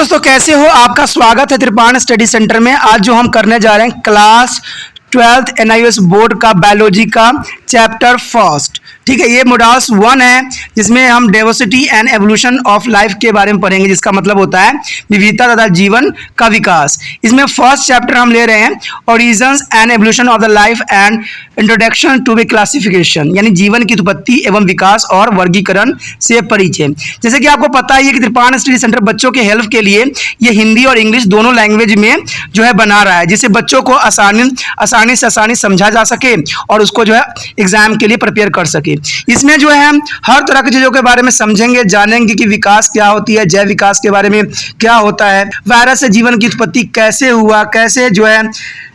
दोस्तों, कैसे हो? आपका स्वागत है त्रिपाण स्टडी सेंटर में। आज जो हम करने जा रहे हैं क्लास 12th NIOS बोर्ड का बायोलॉजी का चैप्टर फर्स्ट। ठीक है, ये मॉड्यूल्स 1 है जिसमें हम diversity and evolution of life के बारे में पढ़ेंगे, जिसका मतलब होता है विविधता तथा जीवन का विकास। इसमें फर्स्ट चैप्टर हम ले रहे हैं origins and evolution of the life and introduction to be classification, यानी जीवन की उत्पत्ति एवं विकास और वर्गीकरण से परिचय। जैसे कि आपको पता ही है कि त्रिपाण स्टडी सेंटर बच्चों के हेल्प के लिए ये हिंदी और इंग्लिश दोनों लैंग्वेज में जो है बना रहा है, जिससे बच्चों को आसानी से समझा जा सके और उसको जो है एग्जाम के लिए प्रिपेयर कर सके। इसमें जो है हम हर तरह की चीजों के बारे में समझेंगे, जानेंगे कि विकास क्या होती है, जैव विकास के बारे में क्या होता है, वायरस से जीवन की उत्पत्ति कैसे हुआ, कैसे जो है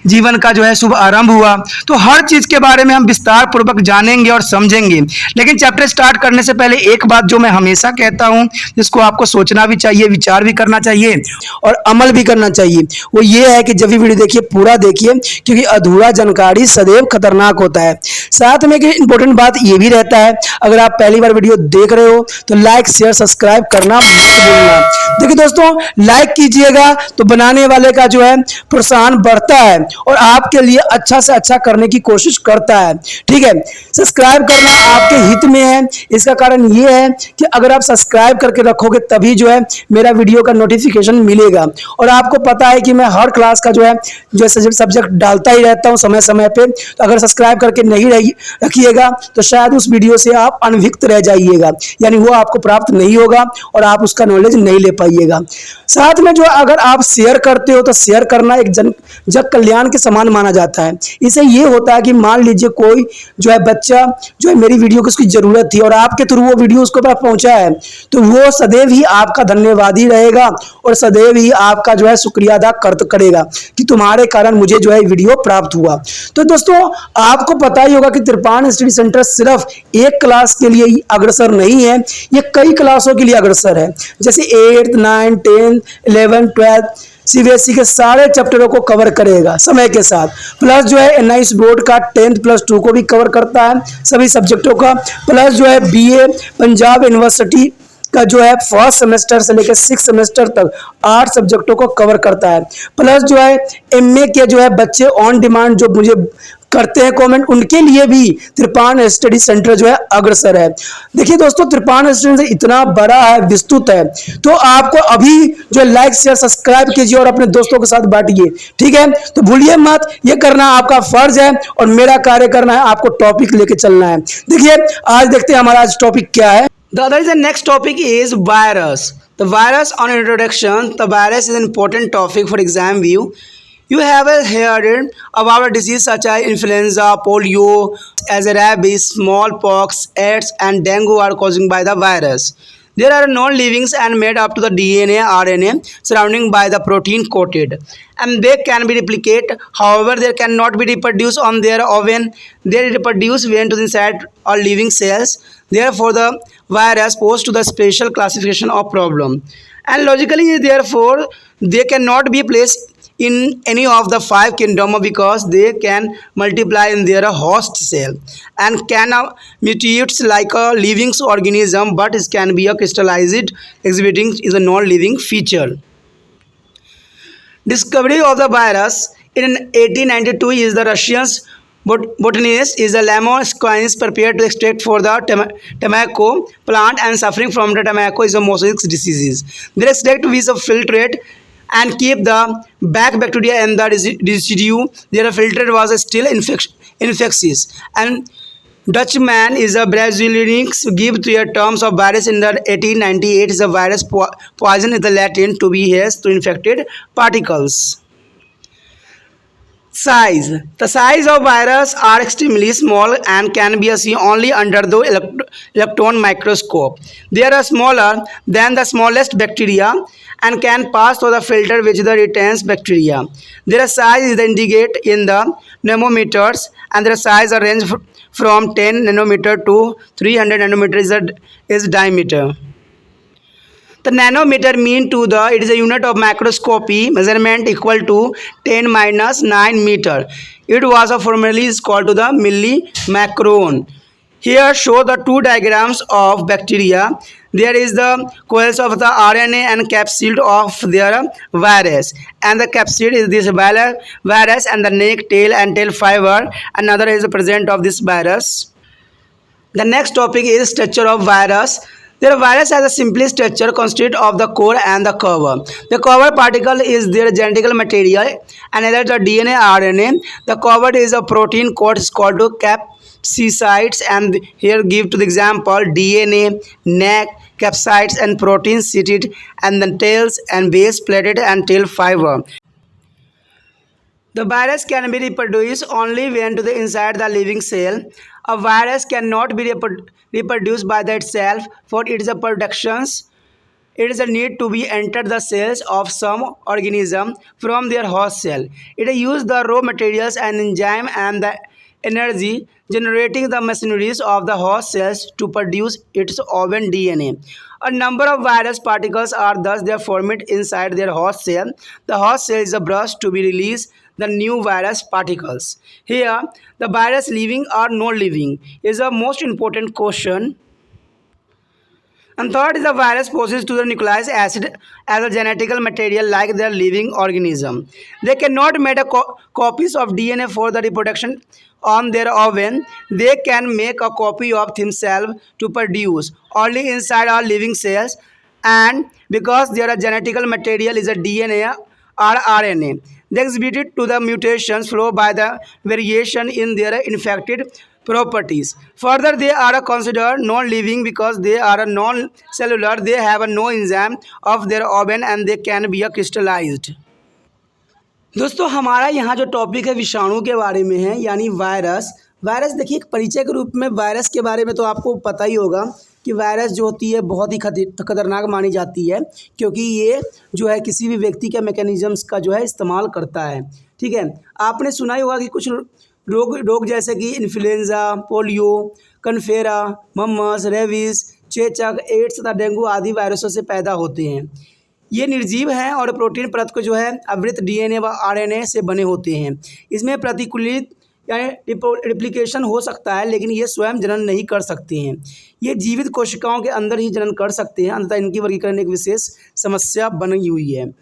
जीवन का जो है शुभ आरंभ हुआ। तो हर चीज के बारे में हम विस्तार पूर्वक जानेंगे और समझेंगे। लेकिन चैप्टर स्टार्ट करने से पहले एक बात जो मैं हमेशा कहता हूं, जिसको आपको सोचना भी चाहिए, विचार भी करना चाहिए और अमल भी करना चाहिए, वो ये है कि जब भी वीडियो देखिए पूरा देखिए, क्योंकि अधूरा जानकारी सदैव खतरनाक होता है। साथ में एक इंपॉर्टेंट बात ये भी रहता है, अगर आप पहली बार वीडियो देख रहे हो तो लाइक शेयर सब्सक्राइब करना मत भूलना। देखिए दोस्तों, लाइक कीजिएगा तो बनाने वाले का जो है प्रोत्साहन बढ़ता है और आपके लिए अच्छा से अच्छा करने की कोशिश करता है। ठीक है, सब्सक्राइब करना आपके हित में है। इसका कारण ये है कि अगर आप सब्सक्राइब करके रखोगे तभी जो है मेरा वीडियो का नोटिफिकेशन मिलेगा। और आपको पता है कि मैं हर क्लास का जो है सब्जेक्ट डालता ही रहता हूं समय समय पे। तो अगर सब्सक्राइब करके नहीं रखिएगा तो शायद उस वीडियो से आप अनभिज्ञ रह जाइएगा, यानी वो आपको प्राप्त नहीं होगा और आप उसका नॉलेज नहीं ले पाइएगा। साथ में जो अगर आप शेयर करते हो तो शेयर करना एक जग कल्याण के समान माना जाता है। इससे ये होता है कि मान लीजिए कोई जो है बच्चा जो है मेरी वीडियो की उसकी जरूरत थी और आपके थ्रू वो वीडियो उसको पास पहुंचा है, तो वो सदैव ही आपका धन्यवादी रहेगा और सदैव ही आपका जो है शुक्रिया अदा करेगा कि तुम्हारे कारण मुझे जो है वीडियो प्राप्त हुआ। तो दोस्तों, आपको पता ही होगा कि त्रिपाण स्टडी सेंटर सिर्फ एक क्लास के लिए ही अग्रसर नहीं है, ये कई क्लासों के लिए अग्रसर है। जैसे 8th 9th 10th 11th 12th CBSE के सारे चैप्टरों को कवर करेगा समय के साथ। प्लस जो है NIOS बोर्ड का 10th+2 को भी कवर करता है, सभी सब्जेक्टों का। प्लस जो है BA पंजाब यूनिवर्सिटी का जो है फर्स्ट सेमेस्टर से लेकर 6th सेमेस्टर तक 8 सब्जेक्टों को कवर करता है। प्लस जो है MA के जो है बच्चे ऑन डिमांड जो मुझे करते हैं कमेंट, उनके लिए भी त्रिपाण स्टडी सेंटर जो है अग्रसर है। देखिए दोस्तों, त्रिपाण स्टडी सेंटर इतना बड़ा है, विस्तृत है, तो आपको अभी जो लाइक शेयर सब्सक्राइब कीजिए और अपने दोस्तों के साथ बांटिए। ठीक है, तो भूलिए मत, ये करना आपका फर्ज है और मेरा कार्य करना है, आपको टॉपिक लेके चलना है। देखिए आज देखते हैं हमारा आज टॉपिक क्या है। The other is the next topic is virus. The virus on introduction. The virus is an important topic for exam view. You have heard about a disease such as influenza, polio, as rabies, smallpox, AIDS, and dengue are caused by the virus. There are non-livings and made up to the DNA, RNA surrounding by the protein coated, and they can be replicate. However, they cannot be reproduced on their own. They reproduce when to inside or living cells. Therefore, the virus poses to the special classification of problem, and logically, therefore, they cannot be placed in any of the 5 kingdoms because they can multiply in their host cell and can mutate like a living organism, but it can be a crystallized exhibiting is a non-living feature. Discovery of the virus in 1892 is the Russian botanist is the lemon squeeze prepared to extract for the tobacco plant and suffering from the tobacco is a mosaic diseases. They extract with a filtrate and keep the back bacteria and the residue. Their filter was still infectious. And Dutchman is a Brazilian give their terms of virus in the 1898 is a virus poison is the Latin to be has to infected particles. Size. The size of virus are extremely small and can be seen only under the electron microscope. They are smaller than the smallest bacteria and can pass through the filter which the retains bacteria. Their size is indicated in the nanometers, and their size range from 10 nanometer to 300 nanometer is diameter. The nanometer mean to the it is a unit of microscopy measurement equal to 10 minus 9 meter. It was formerly called to the millimicron. Here show the two diagrams of bacteria. There is the coils of the RNA and capsid of their virus. And the capsid is this virus and the neck, tail and tail fiber. Another is the present of this virus. The next topic is structure of virus. Their virus has a simple structure consisted of the core and the cover. The cover particle is their genetic material and either the DNA or RNA. The cover is a protein code is called to capsides, and here give to the example DNA, neck, capsides and protein seated and the tails and base plated and tail fiber. The virus can be reproduced only when to the inside the living cell. A virus cannot be reproduced by itself for its productions. It is a need to be entered the cells of some organism from their host cell. It uses the raw materials and enzyme and the energy generating the machineries of the host cells to produce its own DNA. A number of virus particles are thus they are formed inside their host cell. The host cell is a brush to be released the new virus particles. Here, the virus living or non living is the most important question. And third is the virus possesses to the nucleic acid as a genetical material like their living organism. They cannot make copies of DNA for the reproduction on their own. They can make a copy of themselves to produce only inside our living cells, and because their genetical material is a DNA or RNA, they exhibit to the mutations flow by the variation in their infected properties. Further, they are considered non-living because they are non-cellular. They have no enzyme of their own and they can be crystallized. दोस्तों हमारा यहाँ जो topic है विषाणु के बारे में है, यानी वायरस। वायरस देखिए एक परिचय के रूप में वायरस के बारे में तो आपको पता ही होगा कि वायरस जो होती है बहुत ही खतरनाक मानी जाती है, क्योंकि ये जो है किसी भी व्यक्ति के मैकेनिज्म्स का जो है इस्तेमाल करता है। ठीक है, आपने सुना ही होगा कि कुछ रोग जैसे कि इन्फ्लुएंजा, पोलियो, कन्फेरा, मम्मस, रेबीज, चेचक, एड्स तथा डेंगू आदि वायरसों से पैदा होते हैं। ये निर्जीव हैं और प्रोटीन परत को जो है आवृत डीएनए व आरएनए से बने होते हैं। इसमें प्रतिकूलित यानी रिप्लिकेशन हो सकता है, लेकिन ये स्वयं जनन नहीं कर सकते हैं। ये जीवित कोशिकाओं के अंदर ही जनन कर सकते हैं। अंततः इनकी वर्गीकरण एक विशेष समस्या बनी हुई है।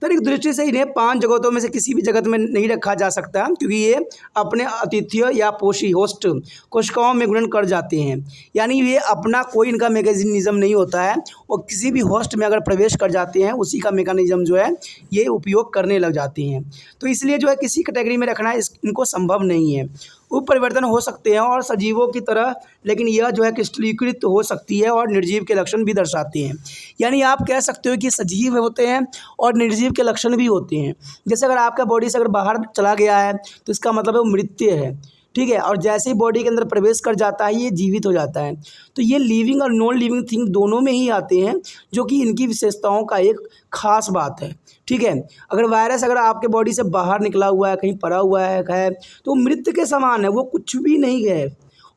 तो एक दृष्टि से इन्हें 5 जगतों में से किसी भी जगत में नहीं रखा जा सकता, क्योंकि ये अपने अतिथ्य या पोषी होस्ट कोशिकाओं में गुणन कर जाते हैं। यानी ये अपना कोई इनका मैकेनिज्म नहीं होता है, और किसी भी होस्ट में अगर प्रवेश कर जाते हैं उसी का मैकेनिज्म जो है ये उपयोग करने लग जाते हैं। तो इसलिए जो है किसी कैटेगरी में रखना इनको संभव नहीं है। परिवर्तन हो सकते हैं और सजीवों की तरह, लेकिन यह जो है क्रिस्टलीकृत हो सकती है और निर्जीव के लक्षण भी दर्शाते हैं। यानी आप कह सकते हो कि सजीव होते हैं और निर्जीव के लक्षण भी होते हैं। जैसे अगर आपका बॉडी से अगर बाहर चला गया है तो इसका मतलब है वो मृत्यु है। ठीक है, और जैसे ही बॉडी के अंदर प्रवेश कर जाता है ये जीवित हो जाता है। तो ये लिविंग और नॉन लिविंग थिंग दोनों में ही आते हैं, जो कि इनकी विशेषताओं का एक खास बात है। ठीक है, अगर वायरस अगर आपके बॉडी से बाहर निकला हुआ है, कहीं पड़ा हुआ है तो मृत्यु के समान है, वो कुछ भी नहीं है।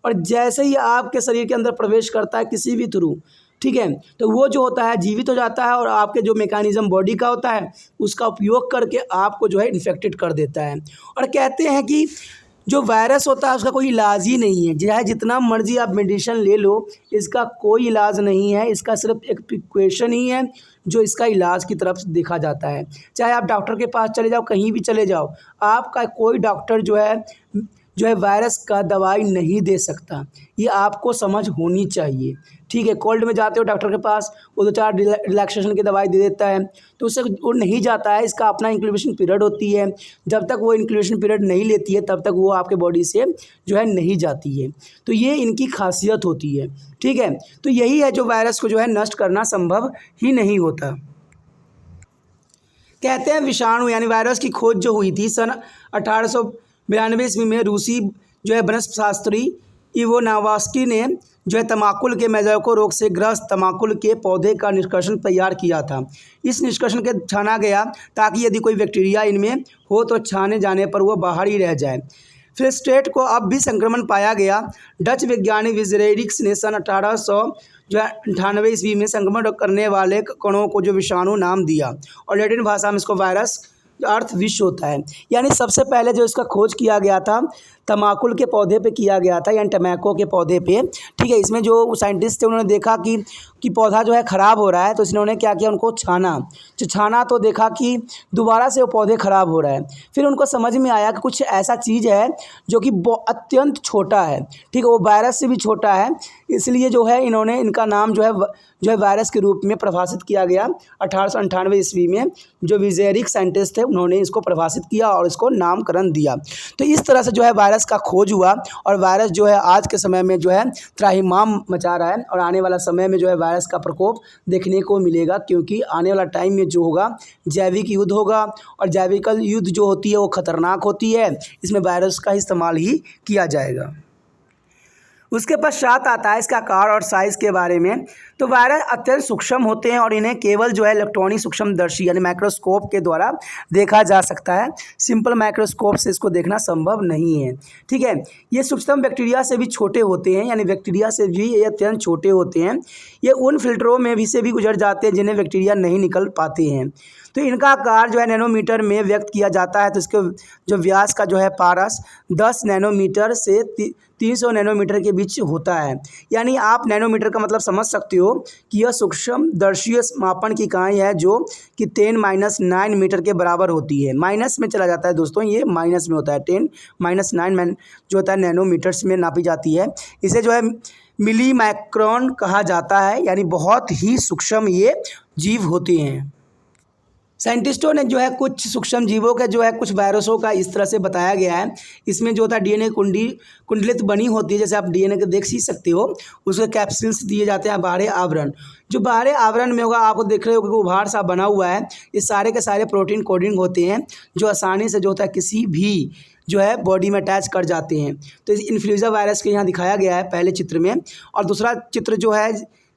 और जैसे ही आपके शरीर के अंदर प्रवेश करता है किसी भी थ्रू, ठीक है, तो वो जो होता है जीवित हो जाता है और आपके जो मैकेनिज्म बॉडी का होता है उसका उपयोग करके आपको जो है इन्फेक्टेड कर देता है। और कहते हैं कि जो वायरस होता है उसका कोई इलाज ही नहीं है। चाहे जितना मर्जी आप मेडिसिन ले लो, इसका कोई इलाज नहीं है। इसका सिर्फ एक प्रिकॉशन ही है जो इसका इलाज की तरफ देखा जाता है। चाहे आप डॉक्टर के पास चले जाओ, कहीं भी चले जाओ, आपका कोई डॉक्टर जो है वायरस का दवाई नहीं दे सकता। ये आपको समझ होनी चाहिए। ठीक है, कोल्ड में जाते हो डॉक्टर के पास, वो 2-4 रिलैक्सेशन की दवाई दे देता है, तो उससे वो नहीं जाता है। इसका अपना इंक्यूबेशन पीरियड होती है। जब तक वो इंक्यूबेशन पीरियड नहीं लेती है तब तक वो आपके बॉडी से जो है नहीं जाती है। तो ये इनकी खासियत होती है। ठीक है, तो यही है जो वायरस को जो है नष्ट करना संभव ही नहीं होता। कहते हैं विषाणु यानी वायरस की खोज जो हुई थी सन 1892 ईस्वी में रूसी जो है वनस्पतिशास्त्री इवोनावास्की ने जो है तमाकुल के मेजोको रोग से ग्रस्त तमाकुल के पौधे का निष्कर्षण तैयार किया था। इस निष्कर्षण के छाना गया ताकि यदि कोई बैक्टीरिया इनमें हो तो छाने जाने पर वह बाहर ही रह जाए। फ्लिस्टेट को अब भी संक्रमण पाया गया। डच वैज्ञानिक विजरेरिक्स ने सन 1898 ईस्वी में संक्रमण करने वाले कणों को जो विषाणु नाम दिया, और लैटिन भाषा में इसको वायरस अर्थ विश्व होता है। यानी सबसे पहले जो इसका खोज किया गया था तमाकुल के पौधे पे किया गया था, यानी टमैको के पौधे पे। ठीक है, इसमें जो साइंटिस्ट थे उन्होंने देखा कि पौधा जो है ख़राब हो रहा है, तो इन्होंने क्या किया, उनको छाना तो देखा कि दोबारा से वो पौधे ख़राब हो रहा है। फिर उनको समझ में आया कि कुछ ऐसा चीज़ है जो कि अत्यंत छोटा है, ठीक है, वो वायरस से भी छोटा है, इसलिए जो है इन्होंने इनका नाम जो है वायरस के रूप में परिभाषित किया गया 1898 ईस्वी में। जो विजेरिक साइंटिस्ट थे उन्होंने इसको परिभाषित किया और इसको नामकरण दिया। तो इस तरह से जो है वायरस का खोज हुआ और वायरस जो है आज के समय में जो है त्राहिमाम मचा रहा है और आने वाला समय में जो है वायरस का प्रकोप देखने को मिलेगा, क्योंकि आने वाला टाइम में जो होगा जैविक युद्ध होगा और जैविक युद्ध जो होती है वो खतरनाक होती है, इसमें वायरस का इस्तेमाल ही किया जाएगा। उसके पश्चात आता है इसका आकार और साइज़ के बारे में। तो वायरस अत्यंत सूक्ष्म होते हैं और इन्हें केवल जो है इलेक्ट्रॉनिक सूक्ष्मदर्शी यानी माइक्रोस्कोप के द्वारा देखा जा सकता है। सिंपल माइक्रोस्कोप से इसको देखना संभव नहीं है। ठीक है, ये सूक्ष्म बैक्टीरिया से भी छोटे होते हैं, यानी बैक्टीरिया से भी ये अत्यंत छोटे होते हैं। ये उन फिल्टरों में भी से भी गुजर जाते हैं जिन्हें बैक्टीरिया नहीं निकल पाते हैं। तो इनका आकार जो है नैनोमीटर में व्यक्त किया जाता है। तो इसके जो व्यास का जो है पारस 10 नैनोमीटर से 300 नैनोमीटर के बीच होता है। यानी आप नैनोमीटर का मतलब समझ सकते हो कि यह सूक्ष्मदर्शीय मापन की इकाई है जो कि 10⁻9 मीटर के बराबर होती है। माइनस में चला जाता है दोस्तों, ये माइनस में होता है। 10⁻9 जो होता है नैनोमीटर्स में नापी जाती है। इसे जो है मिली माइक्रोन कहा जाता है, यानी बहुत ही सूक्ष्म ये जीव होते हैं। साइंटिस्टों ने जो है कुछ सूक्ष्म जीवों के जो है कुछ वायरसों का इस तरह से बताया गया है। इसमें जो होता है डीएनए कुंडलित बनी होती है, जैसे आप डीएनए को देख ही सकते हो, उसके कैप्सूल्स दिए जाते हैं बाहरी आवरण। जो बाहरी आवरण में होगा आपको देख रहे हो कि उभार सा बना हुआ है, ये सारे के सारे प्रोटीन कोडिंग होते हैं जो आसानी से जो होता है किसी भी जो है बॉडी में अटैच कर जाते हैं। तो इस इन्फ्लुएंजा वायरस के यहाँ दिखाया गया है पहले चित्र में, और दूसरा चित्र जो है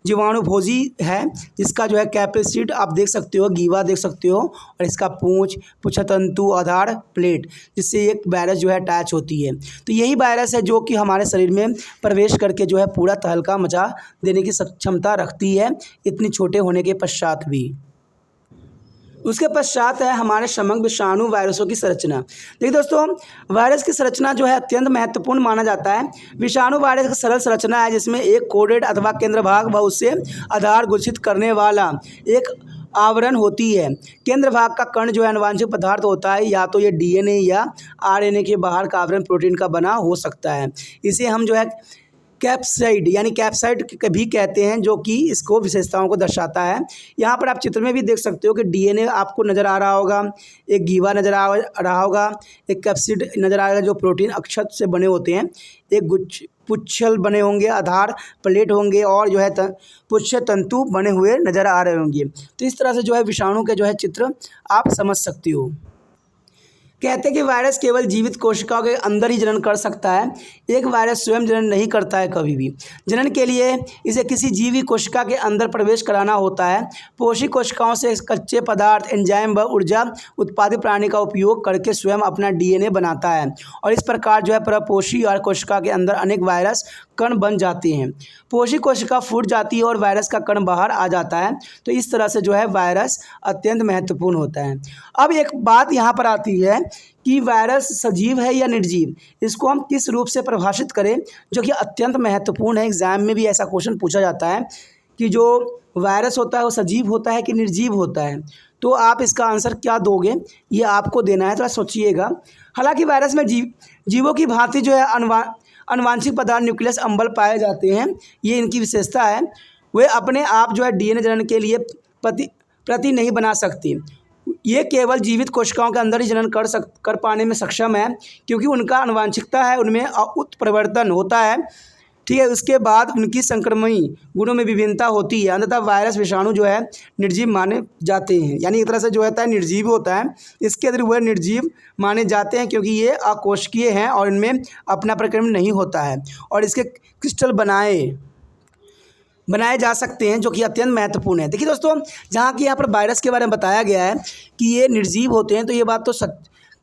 जीवाणुभोजी है, जिसका जो है कैप्सिड आप देख सकते हो, गीवा देख सकते हो, और इसका पुच्छतंतु आधार प्लेट, जिससे एक वायरस जो है अटैच होती है। तो यही वायरस है जो कि हमारे शरीर में प्रवेश करके जो है पूरा तहलका मचा देने की क्षमता रखती है, इतनी छोटे होने के पश्चात भी। उसके पश्चात है हमारे समग्र विषाणु वायरसों की संरचना। देखिए दोस्तों, वायरस की संरचना जो है अत्यंत महत्वपूर्ण माना जाता है। विषाणु वायरस की सरल संरचना है जिसमें एक कोडेड अथवा केंद्र भाग व उससे आधार घोषित करने वाला एक आवरण होती है। केंद्र भाग का कण जो है आनुवांशिक पदार्थ होता है, या तो ये डीएनए या आरएनए के बाहर का आवरण प्रोटीन का बना हो सकता है। इसे हम जो है कैप्साइड यानी कैप्साइड भी कहते हैं, जो कि इसको विशेषताओं को दर्शाता है। यहाँ पर आप चित्र में भी देख सकते हो कि डीएनए आपको नज़र आ रहा होगा, एक गीवा नज़र आ रहा होगा, एक कैप्सिड नज़र आएगा जो प्रोटीन अक्षत से बने होते हैं, एक पुच्छल बने होंगे, आधार प्लेट होंगे, और जो है पुच्छ तंतु बने हुए नज़र आ रहे होंगे। तो इस तरह से जो है विषाणु के जो है चित्र आप समझ सकते हो। कहते हैं कि वायरस केवल जीवित कोशिकाओं के अंदर ही जनन कर सकता है। एक वायरस स्वयं जनन नहीं करता है कभी भी। जनन के लिए इसे किसी जीवी कोशिका के अंदर प्रवेश कराना होता है। पोषी कोशिकाओं से कच्चे पदार्थ, एंजाइम व ऊर्जा उत्पादित प्राणी का उपयोग करके स्वयं अपना डीएनए बनाता है, और इस प्रकार जो है परपोषी और कोशिका के अंदर अनेक वायरस कण बन जाते हैं। पोषी कोशिका फूट जाती है और वायरस का कण बाहर आ जाता है। तो इस तरह से जो है वायरस अत्यंत महत्वपूर्ण होता है। अब एक बात यहाँ पर आती है कि वायरस सजीव है या निर्जीव, इसको हम किस रूप से परिभाषित करें, जो कि अत्यंत महत्वपूर्ण है। एग्जाम में भी ऐसा क्वेश्चन पूछा जाता है कि जो वायरस होता है वो सजीव होता है कि निर्जीव होता है। तो आप इसका आंसर क्या दोगे, ये आपको देना है, थोड़ा सोचिएगा। हालांकि वायरस में जीवों की भांति जो है अनुवांशिक पदार्थ न्यूक्लियस अम्बल पाए जाते हैं, ये इनकी विशेषता है। वे अपने आप जो है डीएनए जनन के लिए प्रति नहीं बना सकती। ये केवल जीवित कोशिकाओं के अंदर ही जनन कर पाने में सक्षम है, क्योंकि उनका आनुवांशिकता है, उनमें उत्परिवर्तन होता है। ठीक है, उसके बाद उनकी संक्रमणी गुणों में विभिन्नता होती है। अंततः वायरस विषाणु जो है निर्जीव माने जाते हैं, यानी एक तरह से जो होता है निर्जीव होता है। इसके अंदर वह निर्जीव माने जाते हैं क्योंकि ये अकोशिकीय हैं और इनमें अपना प्रक्रमण नहीं होता है, और इसके क्रिस्टल बनाए जा सकते हैं, जो कि अत्यंत महत्वपूर्ण है। देखिए दोस्तों, जहाँ कि यहाँ पर वायरस के बारे में बताया गया है कि ये निर्जीव होते हैं, तो ये बात तो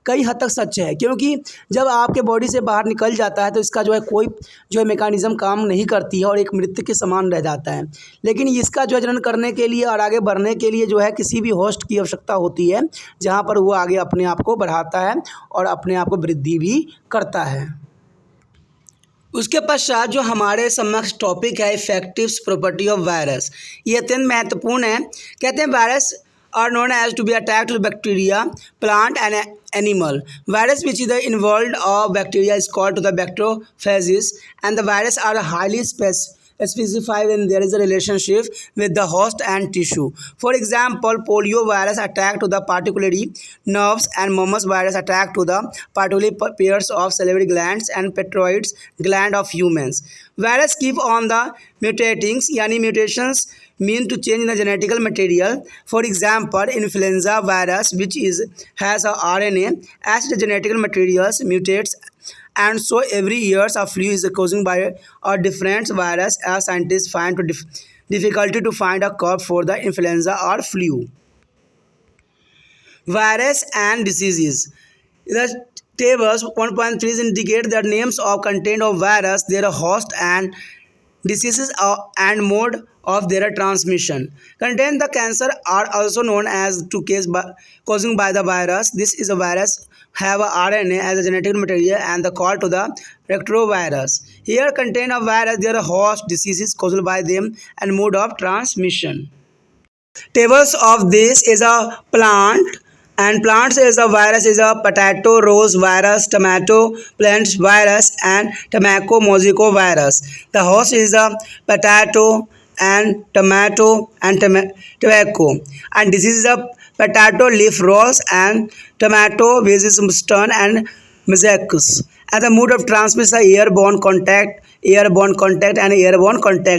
कई हद तक सच है, क्योंकि जब आपके बॉडी से बाहर निकल जाता है तो इसका जो है कोई जो है मैकेनिज़्म काम नहीं करती है और एक मृत्यु के समान रह जाता है। लेकिन इसका जो है जनन करने के लिए और आगे बढ़ने के लिए जो है किसी भी होस्ट की आवश्यकता होती है, जहाँ पर वो आगे अपने आप को बढ़ाता है और अपने आप को वृद्धि भी करता है। उसके पश्चात जो हमारे समक्ष टॉपिक है इफेक्टिव प्रॉपर्टी ऑफ वायरस, ये अत्यंत महत्वपूर्ण है। कहते हैं virus are known as to be attacked with bacteria, plant and animal. Virus which is the involved of bacteria is called to the bacteriophages, and the virus are highly specified when there is a relationship with the host and tissue. For example, polio virus attack to the particularly nerves, and mumps virus attack to the particularly pairs of salivary glands and petroids gland of humans. Virus keep on the mutating, yani mutations mean to change in the genetical material. For example, influenza virus which has a RNA as the genetic materials mutates, and so every year a flu is caused by a different virus, as scientists find difficulty to find a cure for the influenza or flu. Virus and diseases. The tables 1.3 indicate the names of content of virus, their host and diseases and mode of their transmission. Contain the cancer are also known as to case causing by the virus. This is a virus have a RNA as a genetic material and the call to the retrovirus. Here contain a virus, their host, diseases caused by them and mode of transmission. Tables of this is a plant, and plants is a virus is a potato rose virus, tomato plant virus and tobacco mosaico virus. The host is a potato and tomato and tobacco, and this is a potato leaf rose and tomato basis stern and mosaics. And the mode of transmission is airborne contact and airborne contact,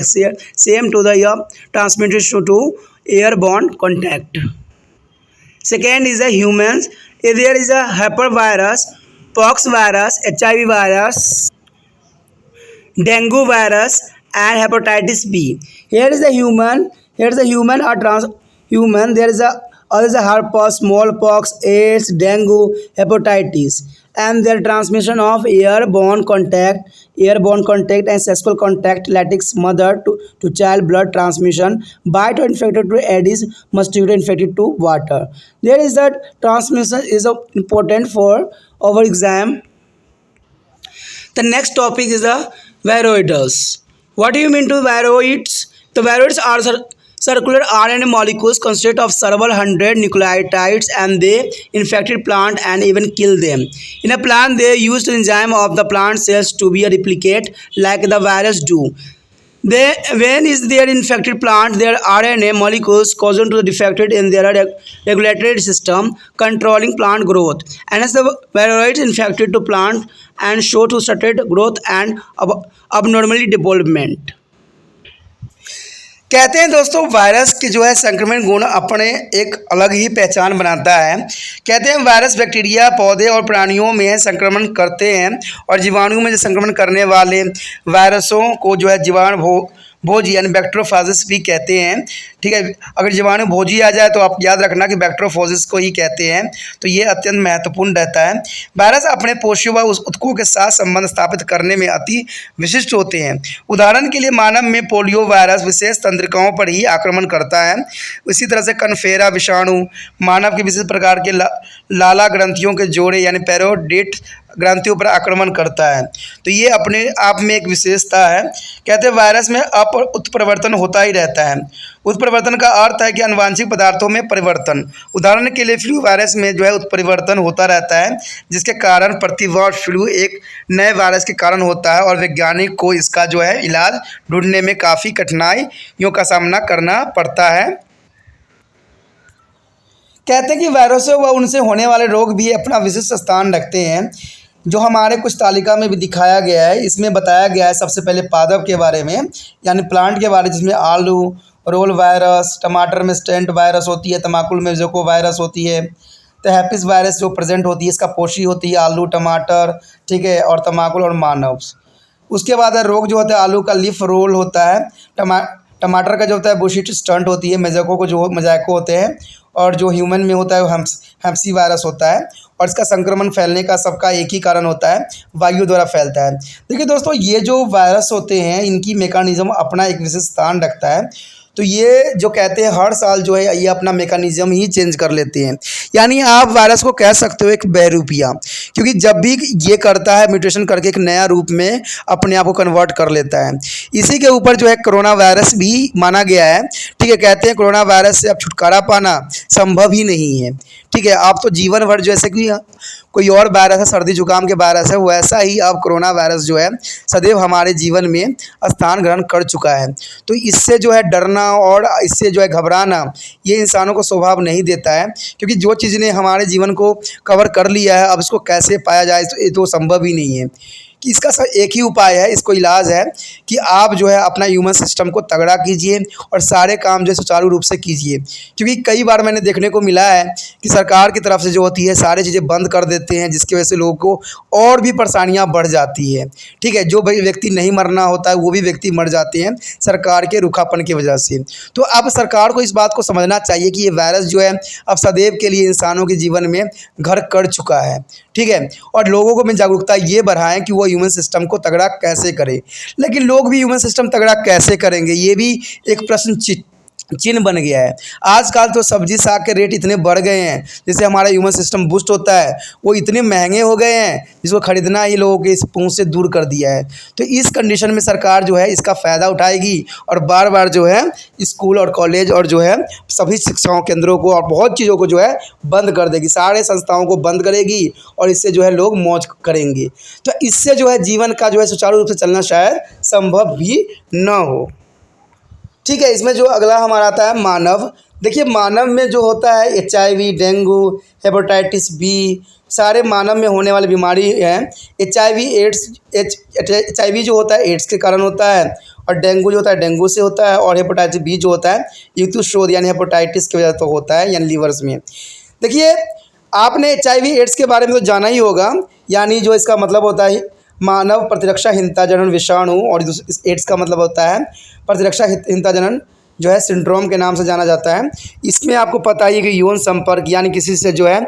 same to the transmission to airborne contact. Second is a humans. There is a herpesvirus, pox virus, HIV virus, dengue virus, and hepatitis B. Here is the human. Here is the human or human. There is a herpes, smallpox, AIDS, dengue, hepatitis, and their transmission of airborne contact and sexual contact, latex mother to child blood transmission, bite or infected to Aedes mosquito infected to water. There is that transmission is important for our exam. The next topic is the viroids. What do you mean to viroids? The viroids are circular RNA molecules consist of several hundred nucleotides, and they infected plant and even kill them. In a plant, they use the enzyme of the plant cells to be a replicate like the virus do. When is their infected plant, their RNA molecules causing to the defected in their regulatory system, controlling plant growth. And as the viroids infected to plant and show to started growth and abnormally development. कहते हैं दोस्तों virus की जो है संक्रमण गुण अपने एक अलग ही पहचान बनाता है। कहते हैं वायरस बैक्टीरिया, पौधे और प्राणियों में संक्रमण करते हैं, और जीवाणु में जो संक्रमण करने वाले वायरसों को जो है जीवाणु भोजी यानी बैक्टीरियोफेजिस भी कहते हैं। ठीक है, अगर जीवाणु भोजी आ जाए तो आप याद रखना कि बैक्टीरियोफेजिस को ही कहते हैं। तो ये अत्यंत महत्वपूर्ण रहता है। वायरस अपने पोषक व उस उत्तकों के साथ संबंध स्थापित करने में अति विशिष्ट होते हैं। उदाहरण के लिए मानव में पोलियो वायरस विशेष तंत्रिकाओं पर ही आक्रमण करता है। इसी तरह से कनफेरा विषाणु मानव के विशेष प्रकार के लाला ग्रंथियों के जोड़े यानी पैरोडेट ग्रंथियों पर आक्रमण करता है। तो ये अपने आप में एक विशेषता है। कहते हैं वायरस में उत्परिवर्तन होता ही रहता है। उत्परिवर्तन का अर्थ है कि अनुवांशिक पदार्थों में परिवर्तन। उदाहरण के लिए फ्लू वायरस में जो है उत्परिवर्तन होता रहता है, जिसके कारण प्रतिवर्ष फ्लू एक नए वायरस के कारण होता है, और वैज्ञानिक को इसका जो है इलाज ढूंढने में काफ़ी कठिनाइयों का सामना करना पड़ता है। कहते हैं कि वायरसों व उनसे होने वाले रोग भी अपना विशिष्ट स्थान रखते हैं, जो हमारे कुछ तालिका में भी दिखाया गया है। इसमें बताया गया है सबसे पहले पादप के बारे में यानी प्लांट के बारे में, जिसमें आलू रोल वायरस, टमाटर में स्टेंट वायरस होती है, तमाकुल में जोको वायरस होती है, तो हैपिस वायरस जो प्रेजेंट होती है इसका पोषी होती है आलू, टमाटर, ठीक है, और तमाकुल और मानव। उसके बाद रोग जो होता है आलू का लीफ रोल होता है, टमाटर का जो होता है बुशिट स्टंट होती है, मेजाको को जो मजाको होते हैं, और जो ह्यूमन में होता है वो हेम्सी वायरस होता है। और इसका संक्रमण फैलने का सबका एक ही कारण होता है, वायु द्वारा फैलता है। देखिए दोस्तों, ये जो वायरस होते हैं इनकी मेकानिज़्म अपना एक विशेष स्थान रखता है। तो ये जो कहते हैं हर साल जो है ये अपना मेकानिज़्म ही चेंज कर लेते हैं। यानी आप वायरस को कह सकते हो एक बहरूपिया, क्योंकि जब भी ये करता है म्यूटेशन करके एक नया रूप में अपने आप को कन्वर्ट कर लेता है। इसी के ऊपर जो है कोरोना वायरस भी माना गया है। ठीक है, कहते हैं कोरोना वायरस से अब छुटकारा पाना संभव ही नहीं है। ठीक है, आप तो जीवन भर जैसे कि कोई और वायरस है, सर्दी जुकाम के वायरस है, वैसा ही अब कोरोना वायरस जो है सदैव हमारे जीवन में स्थान ग्रहण कर चुका है। तो इससे जो है डरना और इससे जो है घबराना ये इंसानों को स्वभाव नहीं देता है, क्योंकि जो चीज़ ने हमारे जीवन को कवर कर लिया है अब इसको कैसे पाया जाए तो ये तो संभव ही नहीं है। कि इसका एक ही उपाय है, इसको इलाज है कि आप जो है अपना ह्यूमन सिस्टम को तगड़ा कीजिए और सारे काम जो है सुचारू रूप से कीजिए। क्योंकि कई बार मैंने देखने को मिला है कि सरकार की तरफ से जो होती है सारी चीज़ें बंद कर देते हैं, जिसकी वजह से लोगों को और भी परेशानियां बढ़ जाती है। ठीक है, जो व्यक्ति नहीं मरना होता है वो भी व्यक्ति मर जाते हैं सरकार के रूखापन की वजह से। तो अब सरकार को इस बात को समझना चाहिए कि ये वायरस जो है अब सदैव के लिए इंसानों के जीवन में घर कर चुका है। ठीक है, और लोगों में जागरूकता ये बढ़ाएं कि वो ह्यूमन सिस्टम को तगड़ा कैसे करें। लेकिन लोग भी ह्यूमन सिस्टम तगड़ा कैसे करेंगे, ये भी एक प्रश्न चिन्ह बन गया है। आजकल तो सब्जी साग के रेट इतने बढ़ गए हैं, जिससे हमारा ह्यूमन सिस्टम बूस्ट होता है वो इतने महंगे हो गए हैं जिसको खरीदना ही लोगों के इस पहुंच से दूर कर दिया है। तो इस कंडीशन में सरकार जो है इसका फ़ायदा उठाएगी और बार बार जो है स्कूल और कॉलेज और जो है सभी शिक्षाओं केंद्रों को और बहुत चीज़ों को जो है बंद कर देगी, सारे संस्थाओं को बंद करेगी और इससे जो है लोग मौज करेंगे। तो इससे जो है जीवन का जो है सुचारू रूप से चलना शायद संभव भी न हो। ठीक है, इसमें जो अगला हमारा आता है मानव। देखिए मानव में जो होता है HIV, डेंगू, हेपेटाइटिस बी, सारे मानव में होने वाली बीमारी हैं। HIV जो होता है एड्स के कारण होता है, और डेंगू जो होता है डेंगू से होता है, और हेपेटाइटिस बी जो होता है यूथुशोथ यानी हेपेटाइटिस की वजह से होता है यानी लीवर्स में। देखिए आपने HIV एड्स के बारे में तो जाना ही होगा, यानी जो इसका मतलब होता है मानव प्रतिरक्षाहीनता जनन विषाणु, और एड्स का मतलब होता है प्रतिरक्षाहीनता जनन जो है सिंड्रोम के नाम से जाना जाता है। इसमें आपको पता ही है कि यौन संपर्क यानी किसी से जो है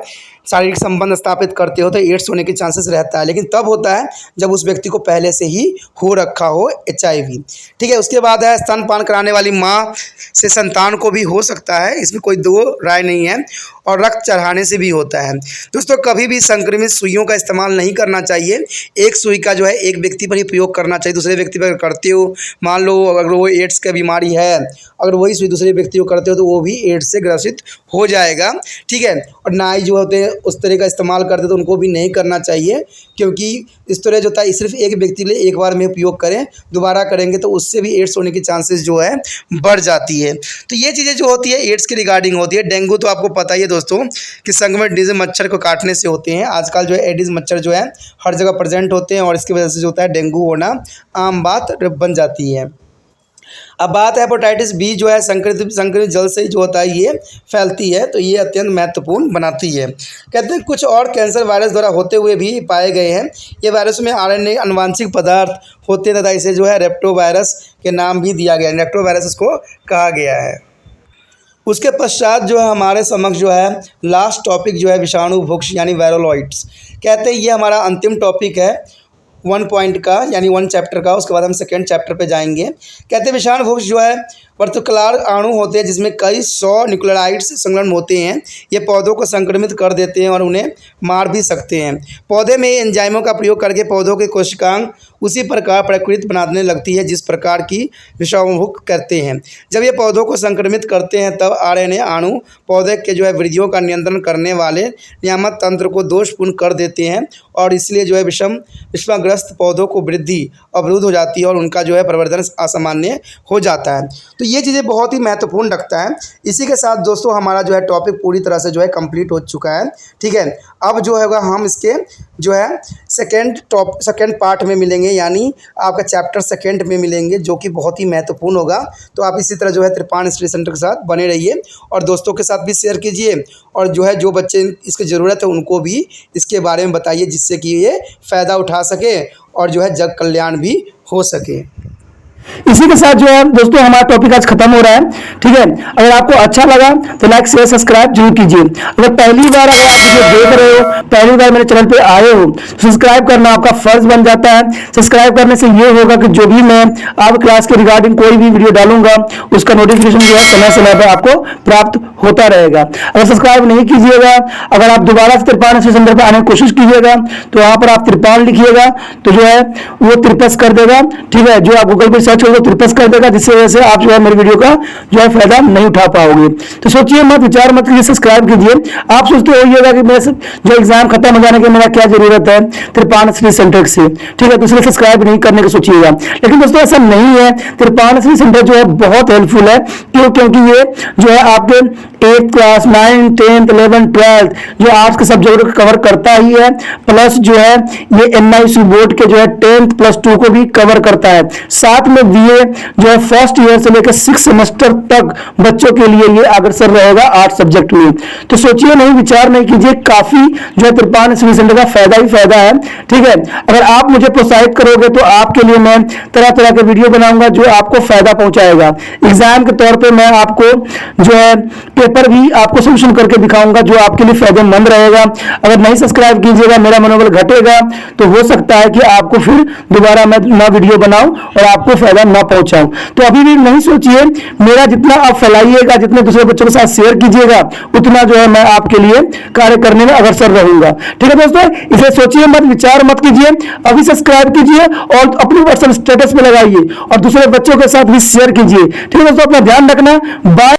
शारीरिक संबंध स्थापित करते हो तो एड्स होने के चांसेस रहता है, लेकिन तब होता है जब उस व्यक्ति को पहले से ही हो रखा हो HIV। ठीक है, उसके बाद है स्तनपान कराने वाली माँ से संतान को भी हो सकता है, इसमें कोई दो राय नहीं है, और रक्त चढ़ाने से भी होता है। दोस्तों कभी भी संक्रमित सुइयों का इस्तेमाल नहीं करना चाहिए। एक सुई का जो है एक व्यक्ति पर ही प्रयोग करना चाहिए, दूसरे व्यक्ति पर करते हो मान लो अगर वो एड्स का बीमारी है, अगर वही सुई दूसरे व्यक्ति को करते हो तो वो भी एड्स से ग्रसित हो जाएगा। ठीक है, और नाई जो होते हैं उस तरह का इस्तेमाल करते तो उनको भी नहीं करना चाहिए, क्योंकि इस तरह जो होता है सिर्फ एक व्यक्ति लिए एक बार में उपयोग करें, दोबारा करेंगे तो उससे भी एड्स होने की चांसेस जो है बढ़ जाती है। तो ये चीज़ें जो होती है एड्स के रिगार्डिंग होती है। डेंगू तो आपको पता ही है दोस्तों कि संक्रमित एडिस मच्छर को काटने से होते हैं। आजकल जो है एडिस मच्छर जो है हर जगह प्रेजेंट होते हैं और इसकी वजह से जो होता है डेंगू होना आम बात बन जाती है। अब बात है हेपेटाइटिस बी जो है संक्रमित जल से जो होता है ये फैलती है, तो ये अत्यंत महत्वपूर्ण बनाती है। कहते हैं कुछ और कैंसर वायरस द्वारा होते हुए भी पाए गए हैं। ये वायरस में RNA अनुवांशिक पदार्थ होते तथा इसे जो है रेप्टो वायरस के नाम भी दिया गया है, रेप्टो वायरस इसको कहा गया है। उसके पश्चात जो है हमारे समक्ष जो है लास्ट टॉपिक जो है विषाणु भुक्ष यानी वायरोलॉइड्स। कहते हैं ये हमारा अंतिम टॉपिक है 1 पॉइंट का यानी 1 चैप्टर का। उसके बाद हम 2nd चैप्टर पे जाएंगे। कहते हैं विषाणु भुक्ष जो है वर्तुकलार अणु होते हैं जिसमें कई 100 न्यूक्लियोटाइड्स संलग्न होते हैं। ये पौधों को संक्रमित कर देते हैं और उन्हें मार भी सकते हैं। पौधे में एंजाइमों का प्रयोग करके पौधों के कोशिकांग उसी प्रकार प्रकृति बनाने लगती है जिस प्रकार की विषाणुभुक करते हैं। जब ये पौधों को संक्रमित करते हैं तब RNA अणु पौधे के जो है वृद्धियों का नियंत्रण करने वाले नियामक तंत्र को दोषपूर्ण कर देते हैं और इसलिए जो है विषमग्रस्त पौधों को वृद्धि अवरुद्ध हो जाती है और उनका जो है प्रवर्धन असामान्य हो जाता है। तो ये चीज़ें बहुत ही महत्वपूर्ण रखता है। इसी के साथ दोस्तों हमारा जो है टॉपिक पूरी तरह से जो है कंप्लीट हो चुका है। ठीक है, अब जो होगा हम इसके जो है सेकेंड पार्ट में मिलेंगे, यानी आपका चैप्टर 2 में मिलेंगे, जो कि बहुत ही महत्वपूर्ण होगा। तो आप इसी तरह जो है त्रिपाण स्टडी सेंटर के साथ बने रहिए और दोस्तों के साथ भी शेयर कीजिए, और जो है जो बच्चे इसकी ज़रूरत है उनको भी इसके बारे में बताइए, जिससे कि ये फ़ायदा उठा सके और जो है जग कल्याण भी हो सके। इसी के साथ जो है दोस्तों हमारा टॉपिक आज खत्म हो रहा है। ठीक है, अगर आपको अच्छा लगा तो लाइक शेयर सब्सक्राइब जरूर कीजिए। अगर पहली बार अगर आप वीडियो देख रहे हो, पहली बार मेरे चैनल पे आए हो, तो सब्सक्राइब करना आपका फर्ज बन जाता है। सब्सक्राइब करने से ये होगा कि जो भी मैं आप क्लास के रिगार्डिंग कोई भी वीडियो डालूंगा उसका नोटिफिकेशन जो है समय समय पर आपको प्राप्त होता रहेगा। अगर सब्सक्राइब नहीं कीजिएगा, अगर आप दोबारा से त्रिपाण सेंटर पर आने की कोशिश कीजिएगा तो वहां पर आप त्रिपाण लिखिएगा तो जो है वो त्रिपस कर देगा। ठीक है, जो आप गूगल पर सर्च करोगे त्रिपस कर देगा, जिससे वजह से आप जो है मेरी वीडियो का जो है फायदा नहीं उठा पाओगे। तो सोचिए मत, विचार मत कीजिए, सब्सक्राइब कीजिए। आप सोचते होइएगा कि मेरे जो एग्जाम खत्म हो जाने के मेरा क्या जरूरत है त्रिपाण स्टडी सेंटर से। ठीक है, तो इसलिए सब्सक्राइब नहीं करने की सोचिएगा, लेकिन दोस्तों ऐसा नहीं है। त्रिपाण स्टडी सेंटर जो है बहुत हेल्पफुल है, क्योंकि ये जो है आपके 8th class 9th 10th 11th 12th जो आर्ट्स के सब्जेक्ट को कवर करता ही है, प्लस जो है ये NISU बोर्ड के जो है 10th +2 को भी कवर करता है। साथ में BA जो है फर्स्ट ईयर से लेकर 6 सेमेस्टर तक बच्चों के लिए ये अग्रसर रहेगा आर्ट्स सब्जेक्ट में। तो सोचिए नहीं, विचार नहीं कीजिए, काफी जो है त्रिपाण स्टडी सेंटर का फायदा ही फायदा है। ठीक है, अगर आप मुझे प्रोत्साहित करोगे तो आपके लिए मैं तरह तरह के वीडियो बनाऊंगा जो आपको फायदा पहुंचाएगा। एग्जाम के तौर पे मैं आपको जो है पेपर भी आपको सोल्यूशन करके दिखाऊंगा जो आपके लिए फायदेमंद रहेगा। अगर नहीं सब्सक्राइब कीजिएगा, मेरा मनोबल घटेगा, तो हो सकता है कि आपको फिर दोबारा मैं नया वीडियो बनाऊं और आपको फायदा ना पहुंचाऊं। तो अभी भी नहीं सोचिए, मेरा जितना आप फैलाइएगा, जितने दूसरे बच्चों के साथ शेयर कीजिएगा, उतना जो है मैं आपके लिए कार्य करने में अग्रसर रहूंगा। ठीक है दोस्तों, इसे सोचिए मत, विचार मत कीजिए, अभी सब्सक्राइब कीजिए और अपनी व्हाट्सएप स्टेटस पे लगाइए और दूसरे बच्चों के साथ भी शेयर कीजिए। ठीक है दोस्तों, अपना ध्यान रखना, बाय।